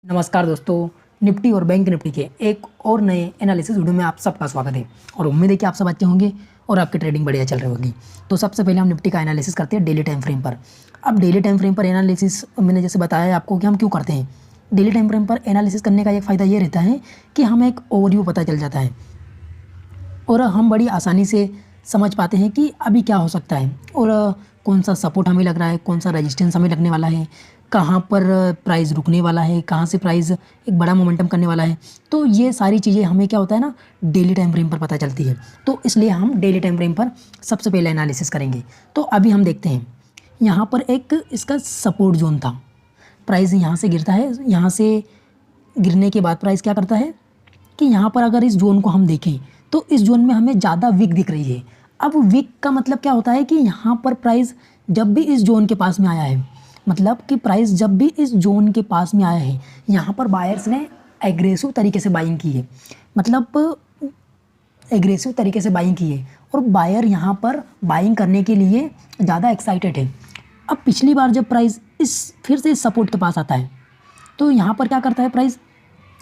नमस्कार दोस्तों, निफ्टी और बैंक निफ्टी के एक और नए एनालिसिस वीडियो में आप सबका स्वागत है। और उम्मीद है कि आप सब अच्छे होंगे और आपकी ट्रेडिंग बढ़िया चल रही होगी। तो सबसे पहले हम निफ्टी का एनालिसिस करते हैं डेली टाइम फ्रेम पर। अब डेली टाइम फ्रेम पर एनालिसिस मैंने जैसे बताया है आपको कि हम क्यों करते हैं। डेली टाइम फ्रेम पर एनालिसिस करने का एक फ़ायदा ये रहता है कि हमें एक ओवरव्यू पता चल जाता है और हम बड़ी आसानी से समझ पाते हैं कि अभी क्या हो सकता है और कौन सा सपोर्ट हमें लग रहा है, कौन सा रेजिस्टेंस हमें लगने वाला है, कहाँ पर प्राइस रुकने वाला है, कहाँ से प्राइस एक बड़ा मोमेंटम करने वाला है। तो ये सारी चीज़ें हमें क्या होता है ना, डेली टाइम फ्रेम पर पता चलती है। तो इसलिए हम डेली टाइम फ्रेम पर सबसे पहले एनालिसिस करेंगे। तो अभी हम देखते हैं, यहाँ पर एक इसका सपोर्ट जोन था। प्राइस यहाँ से गिरता है, यहाँ से गिरने के बाद प्राइस क्या करता है कि यहाँ पर अगर इस जोन को हम देखें तो इस जोन में हमें ज़्यादा वीक दिख रही है। अब वीक का मतलब क्या होता है कि यहाँ पर प्राइस जब भी इस जोन के पास में आया है, मतलब कि प्राइस जब भी इस जोन के पास में आया है, यहाँ पर बायर्स ने एग्रेसिव तरीके से बाइंग की है, मतलब एग्रेसिव तरीके से बाइंग की है और बायर यहाँ पर बाइंग करने के लिए ज़्यादा एक्साइटेड है। अब पिछली बार जब प्राइस फिर से इस सपोर्ट के पास आता है तो यहाँ पर क्या करता है प्राइस,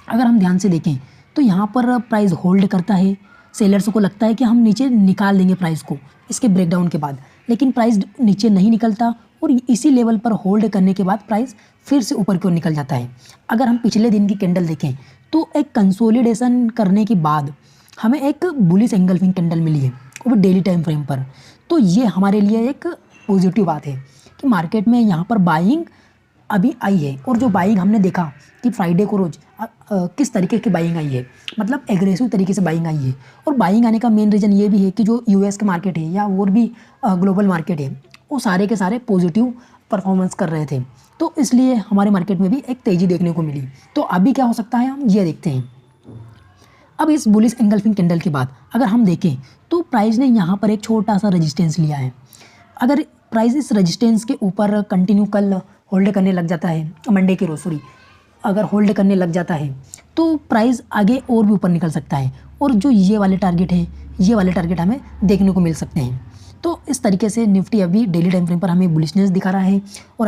अगर हम ध्यान से देखें तो यहाँ पर प्राइस होल्ड करता है। सेलर्स को लगता है कि हम नीचे निकाल देंगे प्राइस को इसके ब्रेकडाउन के बाद, लेकिन प्राइस नीचे नहीं निकलता और इसी लेवल पर होल्ड करने के बाद प्राइस फिर से ऊपर की ओर निकल जाता है। अगर हम पिछले दिन की कैंडल देखें तो एक कंसोलिडेशन करने के बाद हमें एक बुलिश एंगल्फिंग कैंडल मिली है, वो भी डेली टाइम फ्रेम पर। तो ये हमारे लिए एक पॉजिटिव बात है कि मार्केट में यहाँ पर बाइंग अभी आई है। और जो बाइंग हमने देखा कि फ्राइडे को रोज़ किस तरीके की बाइंग आई है, मतलब एग्रेसिव तरीके से बाइंग आई है। और बाइंग आने का मेन रीज़न ये भी है कि जो यूएस के मार्केट है या और भी ग्लोबल मार्केट है, वो सारे के सारे पॉजिटिव परफॉर्मेंस कर रहे थे। तो इसलिए हमारे मार्केट में भी एक तेज़ी देखने को मिली। तो अभी क्या हो सकता है हम ये देखते हैं। अब इस बुलिश एंगल्फिंग कैंडल के बाद अगर हम देखें तो प्राइस ने यहाँ पर एक छोटा सा रेजिस्टेंस लिया है। अगर प्राइस इस रेजिस्टेंस के ऊपर कंटिन्यू कल होल्ड करने लग जाता है, मंडे के रोज अगर होल्ड करने लग जाता है तो प्राइस आगे और भी ऊपर निकल सकता है और जो ये वाले टारगेट है, ये वाले टारगेट हमें देखने को मिल सकते हैं। तो इस तरीके से निफ्टी अभी डेली टाइम फ्रेम पर हमें बुलिशनेस दिखा रहा है। और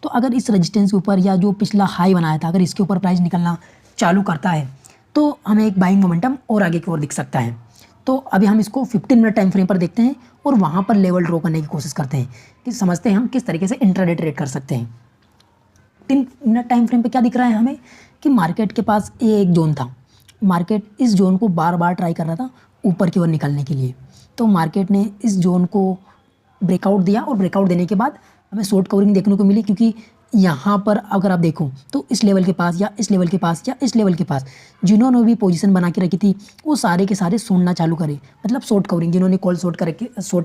अगर इस रेजिस्टेंस के ऊपर या जो पिछला हाई बनाया था, अगर इसके ऊपर प्राइस निकलना चालू करता है तो हमें एक बाइंग मोमेंटम और आगे की ओर दिख सकता है। तो अभी हम इसको 15 मिनट टाइम फ्रेम पर देखते हैं और वहाँ पर लेवल ड्रॉ करने की कोशिश करते हैं कि समझते हैं हम किस तरीके से इंट्राडे ट्रेड कर सकते हैं। 3 मिनट टाइम फ्रेम पे क्या दिख रहा है हमें कि मार्केट के पास ये एक जोन था, मार्केट इस जोन को बार बार ट्राई कर रहा था ऊपर की ओर निकलने के लिए। तो मार्केट ने इस जोन को ब्रेकआउट दिया और ब्रेकआउट देने के बाद हमें शॉर्ट कवरिंग देखने को मिली, क्योंकि यहाँ पर अगर आप देखो तो इस लेवल के पास या इस लेवल के पास या इस लेवल के पास जिन्होंने भी पोजीशन बना के रखी थी वो सारे के सारे सोना चालू करे, मतलब शॉर्ट कवरिंग, जिन्होंने कॉल शॉर्ट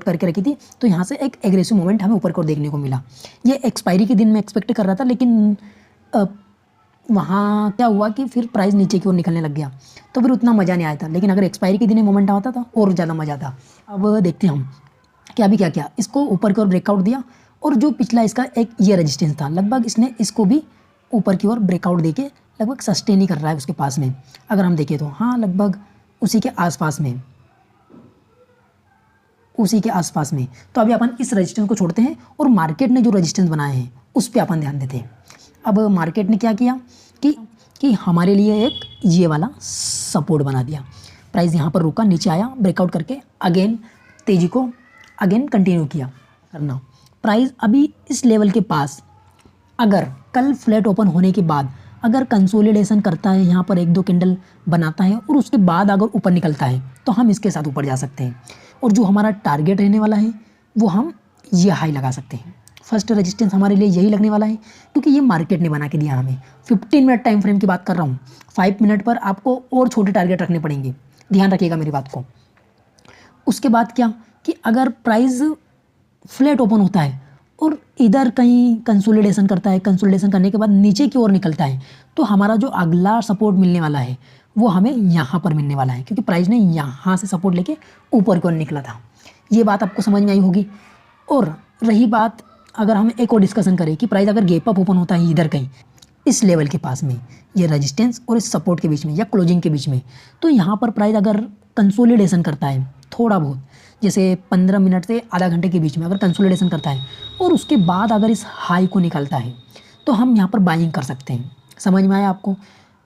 करके रखी थी। तो यहाँ से एक एग्रेसिव मोमेंट हमें ऊपर को देखने को मिला। ये एक्सपायरी के दिन में एक्सपेक्ट कर रहा था, लेकिन वहाँ क्या हुआ कि फिर प्राइस नीचे की ओर निकलने लग गया तो फिर उतना मज़ा नहीं आया था। लेकिन अगर एक्सपायरी के दिन मोमेंट आता था और ज़्यादा मज़ा आता। अब देखते हैं हम कि अभी क्या किया, इसको ऊपर की ओर ब्रेकआउट दिया और जो पिछला इसका एक ये रेजिस्टेंस था, लगभग इसने इसको भी ऊपर की ओर ब्रेकआउट देके लगभग सस्टेन ही कर रहा है उसके पास में। अगर हम देखें तो हाँ, लगभग उसी के आसपास में, उसी के आसपास में। तो अभी अपन इस रेजिस्टेंस को छोड़ते हैं और मार्केट ने जो रेजिस्टेंस बनाए हैं उस पर अपन ध्यान देते हैं। अब मार्केट ने क्या किया कि हमारे लिए एक ये वाला सपोर्ट बना दिया। प्राइस यहाँ पर रुका, नीचे आया, ब्रेकआउट करके अगेन तेज़ी को अगेन कंटिन्यू किया करना। प्राइस अभी इस लेवल के पास अगर कल फ्लैट ओपन होने के बाद अगर कंसोलिडेशन करता है, यहाँ पर एक दो कैंडल बनाता है और उसके बाद अगर ऊपर निकलता है तो हम इसके साथ ऊपर जा सकते हैं। और जो हमारा टारगेट रहने वाला है वो हम ये हाई लगा सकते हैं। फर्स्ट रेजिस्टेंस हमारे लिए यही लगने वाला है, क्योंकि ये मार्केट ने बना के दिया हमें। 15 मिनट टाइम फ्रेम की बात कर रहा हूँ, 5 मिनट पर आपको और छोटे टारगेट रखने पड़ेंगे, ध्यान रखिएगा मेरी बात को। उसके बाद क्या कि अगर प्राइस फ्लैट ओपन होता है और इधर कहीं कंसोलिडेशन करता है, कंसोलिडेशन करने के बाद नीचे की ओर निकलता है, तो हमारा जो अगला सपोर्ट मिलने वाला है वो हमें यहाँ पर मिलने वाला है, क्योंकि प्राइस ने यहाँ से सपोर्ट लेके ऊपर की ओर निकला था। ये बात आपको समझ में आई होगी। और रही बात, अगर हम एक और डिस्कशन करें कि प्राइस अगर गैप अप ओपन होता है इधर कहीं इस लेवल के पास में, ये रेजिस्टेंस और इस सपोर्ट के बीच में या क्लोजिंग के बीच में, तो यहाँ पर प्राइस अगर कंसोलिडेशन करता है थोड़ा बहुत, जैसे 15 मिनट से आधा घंटे के बीच में अगर कंसोलिडेशन करता है और उसके बाद अगर इस हाई को निकालता है तो हम यहाँ पर बाइंग कर सकते हैं। समझ में आया आपको?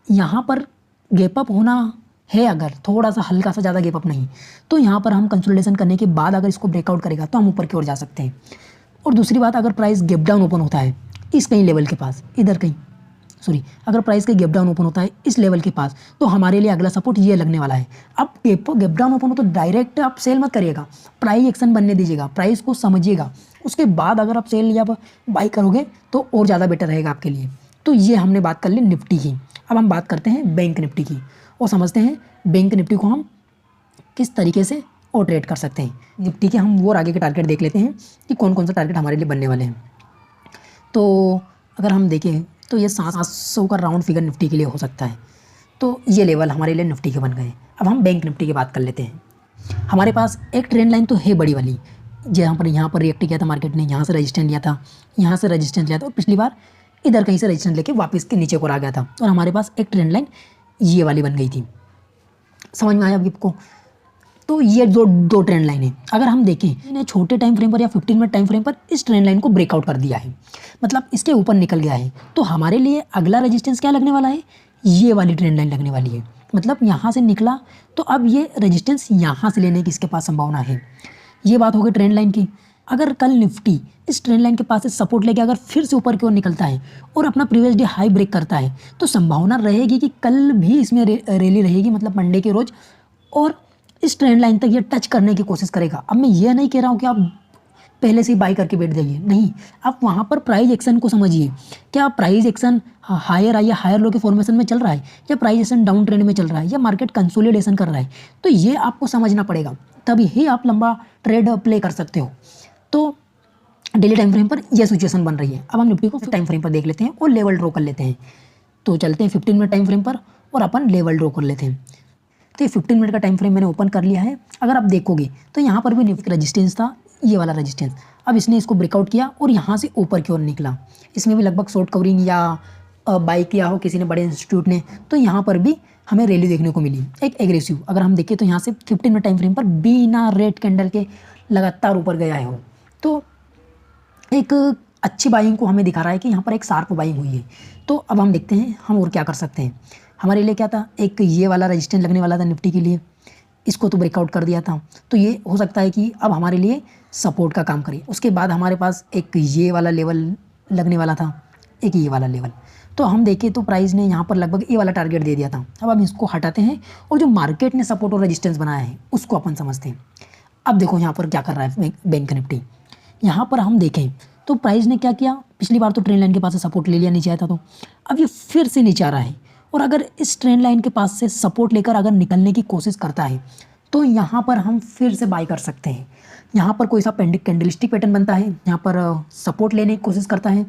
यहाँ पर गैप अप होना है, अगर थोड़ा सा हल्का सा, ज़्यादा गैप अप नहीं, तो यहाँ पर हम कंसोलिडेशन करने के बाद अगर इसको ब्रेकआउट करेगा तो हम ऊपर की ओर जा सकते हैं। और दूसरी बात, अगर प्राइस गैप डाउन ओपन होता है इस कहीं लेवल के पास, इधर कहीं, सॉरी, अगर प्राइस का गैप डाउन ओपन होता है इस लेवल के पास, तो हमारे लिए अगला सपोर्ट ये लगने वाला है। अब गैप डाउन ओपन हो तो डायरेक्ट आप सेल मत करिएगा, प्राइस एक्शन बनने दीजिएगा, प्राइस को समझिएगा, उसके बाद अगर आप सेल या बाई करोगे तो और ज़्यादा बेटर रहेगा आपके लिए। तो ये हमने बात कर ली निफ्टी की। अब हम बात करते हैं बैंक निफ्टी की और समझते हैं बैंक निफ्टी को हम किस तरीके से और ट्रेड कर सकते हैं। निफ्टी के हम वो आगे के टारगेट देख लेते हैं कि कौन कौन सा टारगेट हमारे लिए बनने वाले हैं। तो अगर हम देखें तो ये 700 का राउंड फिगर निफ्टी के लिए हो सकता है, तो ये लेवल हमारे लिए निफ्टी के बन गए। अब हम बैंक निफ्टी की बात कर लेते हैं। हमारे पास एक ट्रेंड लाइन तो है बड़ी वाली, यहाँ पर रिएक्ट किया था मार्केट ने, यहाँ से रजिस्टेंस लिया था, यहाँ से रजिस्टेंस लिया था और पिछली बार इधर कहीं से रजिस्टेंस लेके वापस के नीचे को आ गया था और हमारे पास एक ट्रेंड लाइन ये वाली बन गई थी। समझ में आया आपको? तो ये दो ट्रेंड लाइन है। अगर हम देखें इन्हें छोटे टाइम फ्रेम पर या 15 मिनट टाइम फ्रेम पर इस ट्रेंड लाइन को ब्रेकआउट कर दिया है, मतलब इसके ऊपर निकल गया है, तो हमारे लिए अगला रेजिस्टेंस क्या लगने वाला है? ये वाली ट्रेंड लाइन लगने वाली है। मतलब यहाँ से निकला तो अब ये रेजिस्टेंस यहाँ से लेने की इसके पास संभावना है। ये बात हो गई ट्रेंड लाइन की। अगर कल निफ्टी इस ट्रेंड लाइन के पास से सपोर्ट लेके अगर फिर से ऊपर की ओर निकलता है और अपना प्रीवियस डे हाई ब्रेक करता है, तो संभावना रहेगी कि कल भी इसमें रैली रहेगी, मतलब मंडे के रोज, और इस ट्रेंड लाइन तक ये टच करने की कोशिश करेगा। अब मैं ये नहीं कह रहा हूँ कि आप पहले से ही बाई करके बैठ जाइए, नहीं, आप वहाँ पर प्राइस एक्शन को समझिए। क्या प्राइस एक्शन हायर आई या हायर लो के फॉर्मेशन में चल रहा है, या प्राइस एक्शन डाउन ट्रेंड में चल रहा है, या मार्केट कंसोलिडेशन कर रहा है, तो ये आपको समझना पड़ेगा, तभी ही आप लंबा ट्रेड प्ले कर सकते हो। तो डेली टाइम फ्रेम पर यह सिचुएशन बन रही है। अब हम निफ्टी को टाइम फ्रेम पर देख लेते हैं और लेवल ड्रॉ कर लेते हैं। तो चलते हैं 15 मिनट टाइम फ्रेम पर और अपन लेवल ड्रॉ कर लेते हैं। तो ये 15 मिनट का टाइम फ्रेम मैंने ओपन कर लिया है। अगर आप देखोगे तो यहाँ पर भी निफ्टी रजिस्टेंस था, ये वाला रजिस्टेंस। अब इसने इसको ब्रेकआउट किया और यहाँ से ऊपर की ओर निकला। इसमें भी लगभग शॉर्ट कवरिंग या बाई किया हो किसी ने, बड़े इंस्टीट्यूट ने, तो यहाँ पर भी हमें रैली देखने को मिली, एक एग्रेसिव। अगर हम देखें तो यहाँ से 15 मिनट टाइम फ्रेम पर बिना रेड कैंडल के लगातार ऊपर गया है वो, तो एक अच्छी बाइंग को हमें दिखा रहा है कि यहाँ पर एक शार्प बाइंग हुई है। तो अब हम देखते हैं हम और क्या कर सकते हैं। हमारे लिए क्या था, एक ये वाला रजिस्टेंस लगने वाला था निफ्टी के लिए, इसको तो ब्रेकआउट कर दिया था, तो ये हो सकता है कि अब हमारे लिए सपोर्ट का काम करे। उसके बाद हमारे पास एक ये वाला लेवल लगने वाला था, एक ये वाला लेवल। तो हम देखें तो प्राइस ने यहाँ पर लगभग ये वाला टारगेट दे दिया था। अब हम इसको हटाते हैं और जो मार्केट ने सपोर्ट और रजिस्टेंस बनाया है उसको अपन समझते हैं। अब देखो यहाँ पर क्या कर रहा है बैंक निफ्टी। यहाँ पर हम देखें तो प्राइस ने क्या किया, पिछली बार तो ट्रेंड लाइन के पास से सपोर्ट ले लिया, नीचे आया था, तो अब ये फिर से नीचे आ रहा है। और अगर इस ट्रेंड लाइन के पास से सपोर्ट लेकर अगर निकलने की कोशिश करता है तो यहाँ पर हम फिर से बाई कर सकते हैं। यहाँ पर कोई सा कैंडलस्टिक पैटर्न बनता है, यहाँ पर सपोर्ट लेने की कोशिश करता है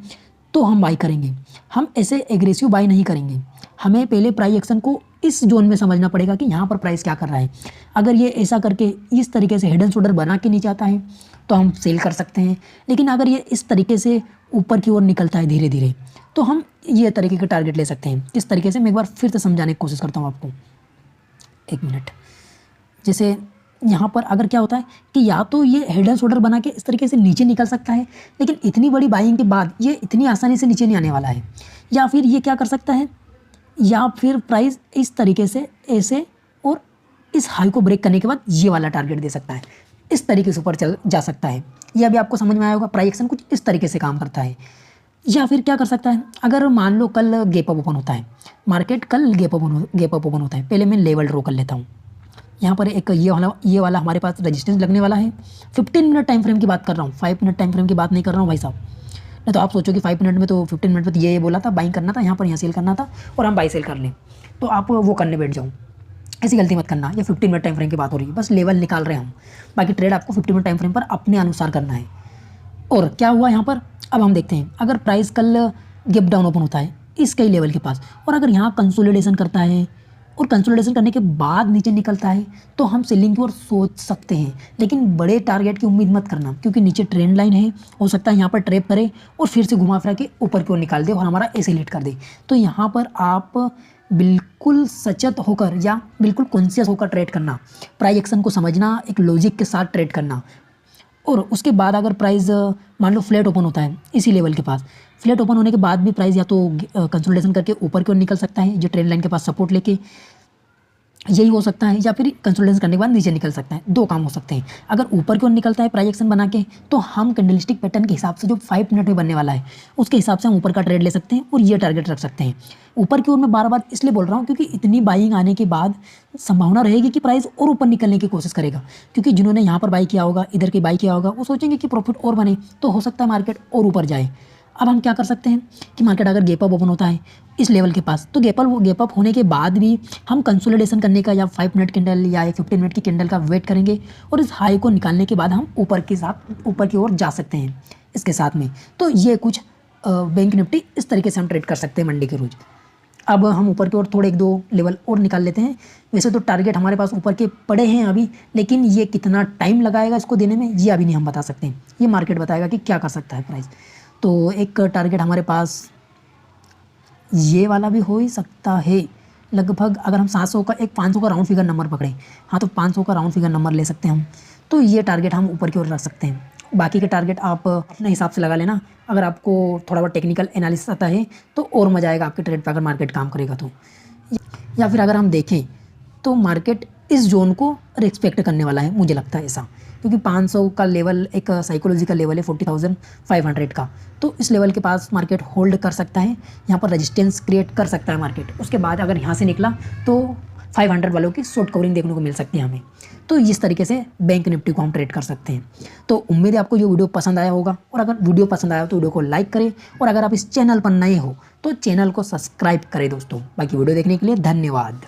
तो हम बाई करेंगे। हम ऐसे एग्रेसिव बाई नहीं करेंगे, हमें पहले प्राइस एक्शन को इस जोन में समझना पड़ेगा कि यहाँ पर प्राइस क्या कर रहा है। अगर ये ऐसा करके इस तरीके से हेड एंड शोल्डर बना के नीचे आता है तो हम सेल कर सकते हैं, लेकिन अगर ये इस तरीके से ऊपर की ओर निकलता है धीरे धीरे तो हम ये तरीके के टारगेट ले सकते हैं। किस तरीके से, मैं एक बार फिर से समझाने की कोशिश करता हूँ आपको, एक मिनट। जैसे यहाँ पर अगर क्या होता है कि या तो ये हेड एंड शोल्डर बना के इस तरीके से नीचे निकल सकता है, लेकिन इतनी बड़ी बाइंग के बाद ये इतनी आसानी से नीचे नहीं आने वाला है, या फिर ये क्या कर सकता है, या फिर प्राइस इस तरीके से ऐसे और इस हाई को ब्रेक करने के बाद ये वाला टारगेट दे सकता है, इस तरीके से ऊपर चल जा सकता है। यह अभी आपको समझ में आया होगा, प्राइस एक्शन कुछ इस तरीके से काम करता है। या फिर क्या कर सकता है, अगर मान लो कल गैप अप ओपन होता है, मार्केट कल गैप अप ओपन होता है, पहले मैं लेवल ड्रॉ कर लेता हूँ। यहाँ पर एक ये वाला हमारे पास रेजिस्टेंस लगने वाला है। 15 मिनट टाइम फ्रेम की बात कर रहा हूँ, 5 मिनट टाइम फ्रेम की बात नहीं कर रहा हूँ भाई साहब। नहीं तो आप सोचो कि 5 मिनट में तो 15 मिनट में तो ये बोला था बाइंग करना था, यहाँ पर यहाँ सेल करना था और हम बाई सेल कर लें, तो आप वो करने बैठ जाओ। ऐसी गलती मत करना। ये 15 मिनट टाइम फ्रेम की बात हो रही है, बस लेवल निकाल रहे हैं हम, बाकी ट्रेड आपको 15 मिनट टाइम फ्रेम पर अपने अनुसार करना है। और क्या हुआ यहाँ पर, अब हम देखते हैं। अगर प्राइस कल गैप डाउन ओपन होता है इस कई लेवल के पास और अगर यहाँ कंसोलिडेशन करता है और कंसोलिडेशन करने के बाद नीचे निकलता है तो हम सेलिंग की ओर सोच सकते हैं, लेकिन बड़े टारगेट की उम्मीद मत करना, क्योंकि नीचे ट्रेंड लाइन है, हो सकता है यहाँ पर ट्रैप करे और फिर से घुमा फिरा के ऊपर की ओर निकाल दे और हमारा ऐसे लीड कर दे। तो यहाँ पर आप बिल्कुल सचेत होकर या बिल्कुल कॉन्शियस होकर ट्रेड करना, प्राइस एक्शन को समझना, एक लॉजिक के साथ ट्रेड करना। और उसके बाद अगर प्राइस मान लो फ्लैट ओपन होता है इसी लेवल के पास, फ्लैट ओपन होने के बाद भी प्राइस या तो कंसोलिडेशन करके ऊपर की ओर निकल सकता है जो ट्रेंड लाइन के पास सपोर्ट लेके, यही हो सकता है, या फिर कंसोलिडेशन करने के बाद नीचे निकल सकता है। दो काम हो सकते हैं। अगर ऊपर की ओर निकलता है प्राइस एक्शन बना के, तो हम कैंडलस्टिक पैटर्न के हिसाब से जो 5 मिनट में बनने वाला है उसके हिसाब से हम ऊपर का ट्रेड ले सकते हैं और ये टारगेट रख सकते हैं। ऊपर की ओर मैं बार बार इसलिए बोल रहा हूँ क्योंकि इतनी बाइंग आने के बाद संभावना रहेगी कि प्राइस और ऊपर निकलने की कोशिश करेगा, क्योंकि जिन्होंने यहाँ पर बाई किया होगा, इधर की बाई किया होगा, वो सोचेंगे कि प्रॉफिट और बने तो हो सकता है मार्केट और ऊपर जाए। अब हम क्या कर सकते हैं कि मार्केट अगर गैप अप ओपन होता है इस लेवल के पास, तो गैप अप होने के बाद भी हम कंसोलिडेशन करने का या 5 मिनट कैंडल या एक 15 मिनट की कैंडल का वेट करेंगे और इस हाई को निकालने के बाद हम ऊपर की ओर जा सकते हैं इसके साथ में। तो ये कुछ बैंक निफ्टी इस तरीके से हम ट्रेड कर सकते हैं मंडे के रोज़। अब हम ऊपर की ओर थोड़े 1-2 लेवल और निकाल लेते हैं। वैसे तो टारगेट हमारे पास ऊपर के पड़े हैं अभी, लेकिन ये कितना टाइम लगाएगा इसको देने में ये अभी नहीं हम बता सकते, ये मार्केट बताएगा कि क्या कर सकता है प्राइस। तो एक टारगेट हमारे पास ये वाला भी हो ही सकता है लगभग, अगर हम 700 का एक 500 का राउंड फिगर नंबर पकड़ें, हाँ तो 500 का राउंड फिगर नंबर ले सकते हैं हम, तो ये टारगेट हम ऊपर की ओर रख सकते हैं। बाकी के टारगेट आप अपने हिसाब से लगा लेना। अगर आपको थोड़ा बहुत टेक्निकल एनालिसिस आता है तो और मज़ा आएगा आपके ट्रेड पर अगर मार्केट काम करेगा तो। या फिर अगर हम देखें तो मार्केट इस जोन को रिस्पेक्ट करने वाला है, मुझे लगता है ऐसा, क्योंकि 500 का लेवल एक साइकोलॉजिकल लेवल है 40,500 का, तो इस लेवल के पास मार्केट होल्ड कर सकता है, यहाँ पर रेजिस्टेंस क्रिएट कर सकता है मार्केट। उसके बाद अगर यहाँ से निकला तो 500 वालों की शॉर्ट कवरिंग देखने को मिल सकती है हमें। तो इस तरीके से बैंक निफ्टी को हम ट्रेड कर सकते हैं। तो उम्मीद है आपको ये वीडियो पसंद आया होगा, और अगर वीडियो पसंद आया तो वीडियो को लाइक करें, और अगर आप इस चैनल पर नए हो तो चैनल को सब्सक्राइब करें दोस्तों। बाकी वीडियो देखने के लिए धन्यवाद।